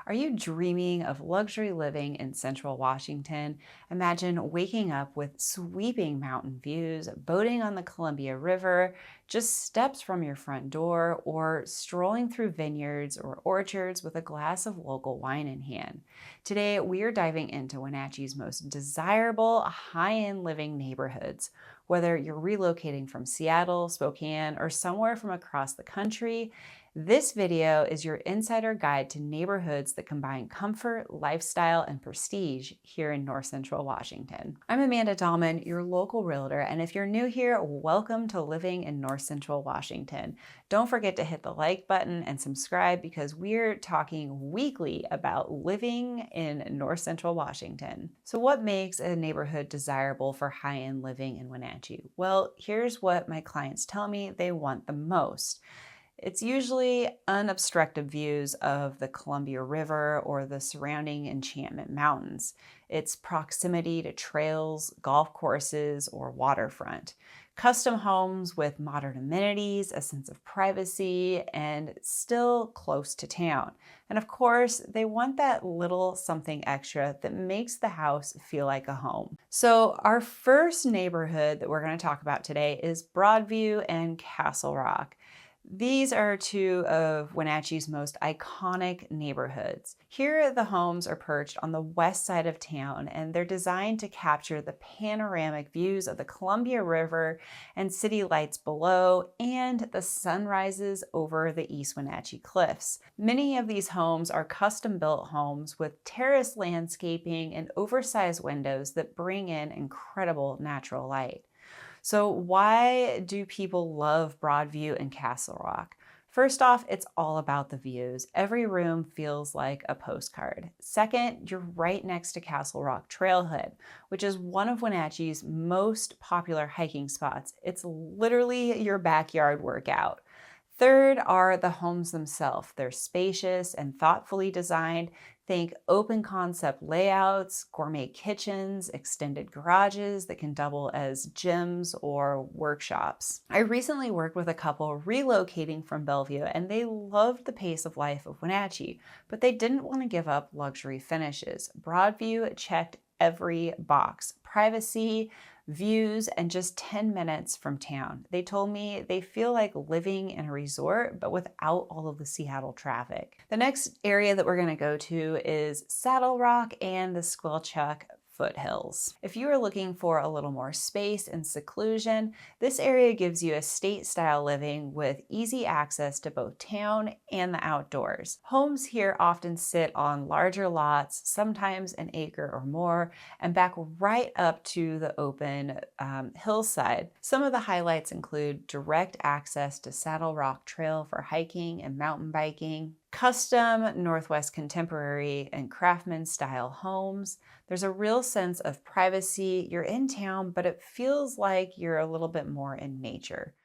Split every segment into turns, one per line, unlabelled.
Are you dreaming of luxury living in central Washington? Imagine waking up with sweeping mountain views, boating on the Columbia River, just steps from your front door, or strolling through vineyards or orchards with a glass of local wine in hand. Today, we are diving into Wenatchee's most desirable high-end living neighborhoods. Whether you're relocating from Seattle, Spokane, or somewhere from across the country, this video is your insider guide to neighborhoods that combine comfort, lifestyle, and prestige here in North Central Washington. I'm Amanda Dallman, your local realtor, and if you're new here, welcome to living in North Central Washington. Don't forget to hit the like button and subscribe because we're talking weekly about living in North Central Washington. So what makes a neighborhood desirable for high-end living in Wenatchee? Well, here's what my clients tell me they want the most. It's usually unobstructed views of the Columbia River or the surrounding Enchantment Mountains. It's proximity to trails, golf courses, or waterfront. Custom homes with modern amenities, a sense of privacy, and still close to town. And of course, they want that little something extra that makes the house feel like a home. So our first neighborhood that we're going to talk about today is Broadview and Castlerock. These are two of Wenatchee's most iconic neighborhoods. Here, the homes are perched on the west side of town, and they're designed to capture the panoramic views of the Columbia River and city lights below and the sunrises over the East Wenatchee cliffs. Many of these homes are custom-built homes with terrace landscaping and oversized windows that bring in incredible natural light. So why do people love Broadview and Castlerock? First off, it's all about the views. Every room feels like a postcard. Second, you're right next to Castlerock Trailhead, which is one of Wenatchee's most popular hiking spots. It's literally your backyard workout. Third are the homes themselves. They're spacious and thoughtfully designed. Think open concept layouts, gourmet kitchens, extended garages that can double as gyms or workshops. I recently worked with a couple relocating from Bellevue, and they loved the pace of life of Wenatchee, but they didn't want to give up luxury finishes. Broadview checked every box: privacy, views, and just 10 minutes from town. They told me they feel like living in a resort, but without all of the Seattle traffic. The next area that we're going to go to is Saddle Rock and the Squilchuck foothills. If you are looking for a little more space and seclusion, this area gives you estate-style living with easy access to both town and the outdoors. Homes here often sit on larger lots, sometimes an acre or more, and back right up to the open hillside. Some of the highlights include direct access to Castlerock Trail for hiking and mountain biking, custom Northwest contemporary and craftsman style homes. There's a real sense of privacy. You're in town, but it feels like you're a little bit more in nature.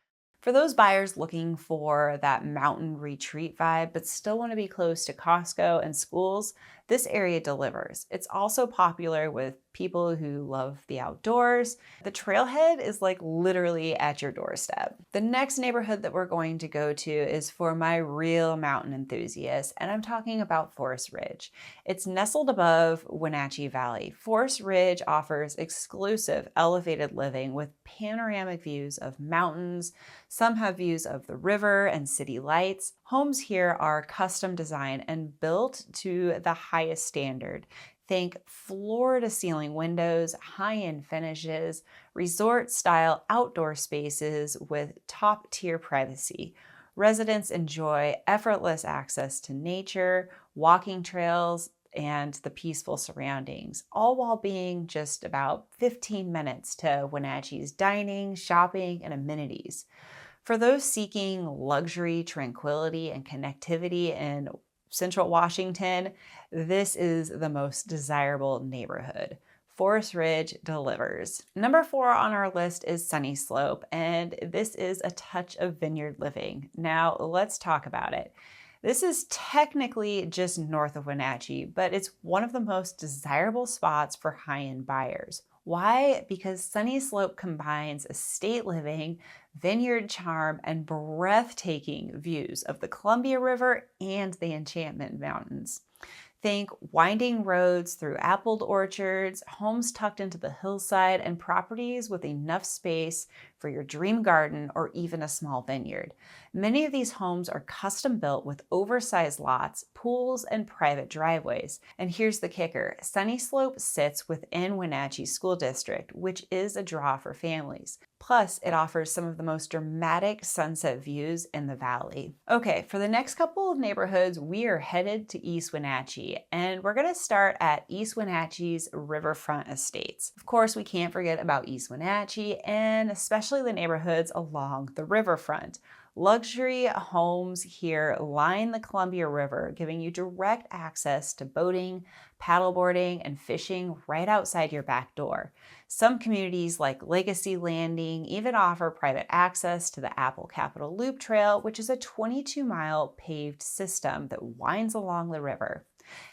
For those buyers looking for that mountain retreat vibe, but still want to be close to Costco and schools, this area delivers. It's also popular with people who love the outdoors. The trailhead is like literally at your doorstep. The next neighborhood that we're going to go to is for my real mountain enthusiasts, and I'm talking about Forest Ridge. It's nestled above Wenatchee Valley. Forest Ridge offers exclusive elevated living with panoramic views of mountains. Some have views of the river and city lights. Homes here are custom designed and built to the highest standard. Think floor-to-ceiling windows, high-end finishes, resort-style outdoor spaces with top-tier privacy. Residents enjoy effortless access to nature, walking trails, and the peaceful surroundings, all while being just about 15 minutes to Wenatchee's dining, shopping, and amenities. For those seeking luxury, tranquility, and connectivity in Central Washington, this is the most desirable neighborhood. Forest Ridge delivers. Number 4 on our list is Sunny Slope, and this is a touch of vineyard living. Now, let's talk about it. This is technically just north of Wenatchee, but it's one of the most desirable spots for high-end buyers. Why? Because Sunny Slope combines estate living, vineyard charm, and breathtaking views of the Columbia River and the Enchantment Mountains. Think winding roads through apple orchards, homes tucked into the hillside, and properties with enough space for your dream garden or even a small vineyard. Many of these homes are custom built with oversized lots, pools, and private driveways. And here's the kicker: Sunny Slope sits within Wenatchee School District, which is a draw for families. Plus, it offers some of the most dramatic sunset views in the valley. Okay, for the next couple of neighborhoods, we are headed to East Wenatchee, and we're going to start at East Wenatchee's riverfront estates. Of course, we can't forget about East Wenatchee, and especially the neighborhoods along the riverfront. Luxury homes here line the Columbia River, giving you direct access to boating, paddleboarding, and fishing right outside your back door. Some communities like Legacy Landing even offer private access to the Apple Capitol Loop Trail, which is a 22-mile paved system that winds along the river.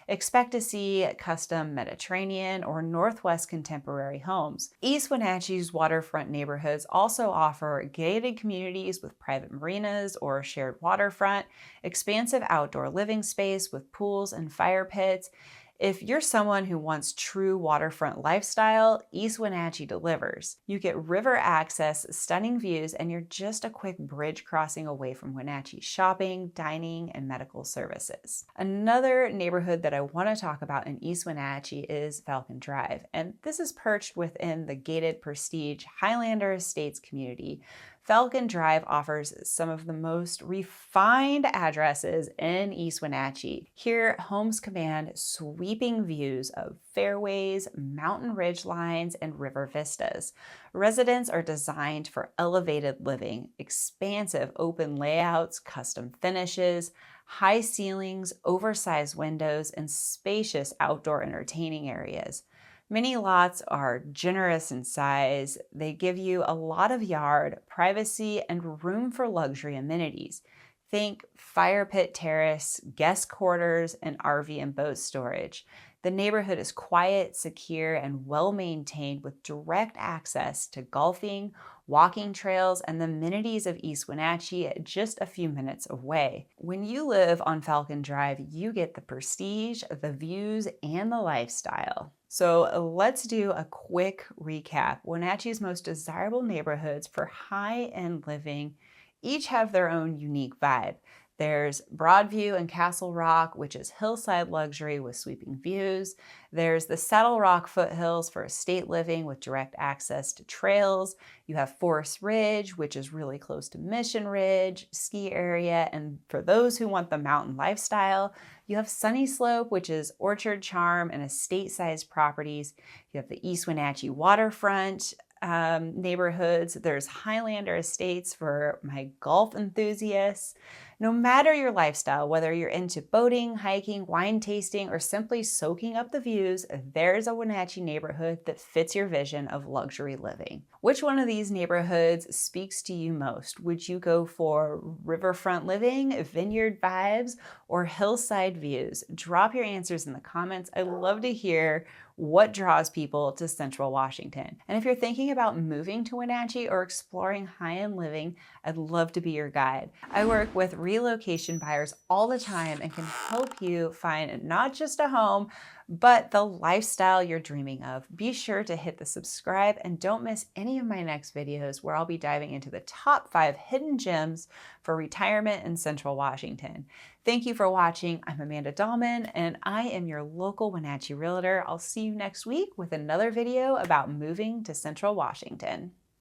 Expect to see custom Mediterranean or Northwest contemporary homes. East Wenatchee's waterfront neighborhoods also offer gated communities with private marinas or shared waterfront, expansive outdoor living space with pools and fire pits. If you're someone who wants true waterfront lifestyle, East Wenatchee delivers. You get river access, stunning views, and you're just a quick bridge crossing away from Wenatchee shopping, dining, and medical services. Another neighborhood that I want to talk about in East Wenatchee is Falcon Drive, and this is perched within the gated prestige Highlander Estates community. Falcon Drive offers some of the most refined addresses in East Wenatchee. Here, homes command sweeping views of fairways, mountain ridge lines, and river vistas. Residents are designed for elevated living, expansive open layouts, custom finishes, high ceilings, oversized windows, and spacious outdoor entertaining areas. Many lots are generous in size. They give you a lot of yard, privacy, and room for luxury amenities. Think fire pit terrace, guest quarters, and RV and boat storage. The neighborhood is quiet, secure, and well-maintained with direct access to golfing, walking trails, and the amenities of East Wenatchee just a few minutes away. When you live on Falcon Drive, you get the prestige, the views, and the lifestyle. So let's do a quick recap. Wenatchee's most desirable neighborhoods for high-end living each have their own unique vibe. There's Broadview and Castlerock, which is hillside luxury with sweeping views. There's the Saddle Rock foothills for estate living with direct access to trails. You have Forest Ridge, which is really close to Mission Ridge, ski area. And for those who want the mountain lifestyle, you have Sunny Slope, which is orchard charm and estate-sized properties. You have the East Wenatchee waterfront neighborhoods. There's Highlander Estates for my golf enthusiasts. No matter your lifestyle, whether you're into boating, hiking, wine tasting, or simply soaking up the views, there's a Wenatchee neighborhood that fits your vision of luxury living. Which one of these neighborhoods speaks to you most? Would you go for riverfront living, vineyard vibes, or hillside views? Drop your answers in the comments. I love to hear what draws people to Central Washington. And if you're thinking about moving to Wenatchee or exploring high-end living, I'd love to be your guide. I work with relocation buyers all the time and can help you find not just a home, but the lifestyle you're dreaming of. Be sure to hit the subscribe and don't miss any of my next videos where I'll be diving into the top 5 hidden gems for retirement in Central Washington. Thank you for watching. I'm Amanda Dallman and I am your local Wenatchee Realtor. I'll see you next week with another video about moving to Central Washington.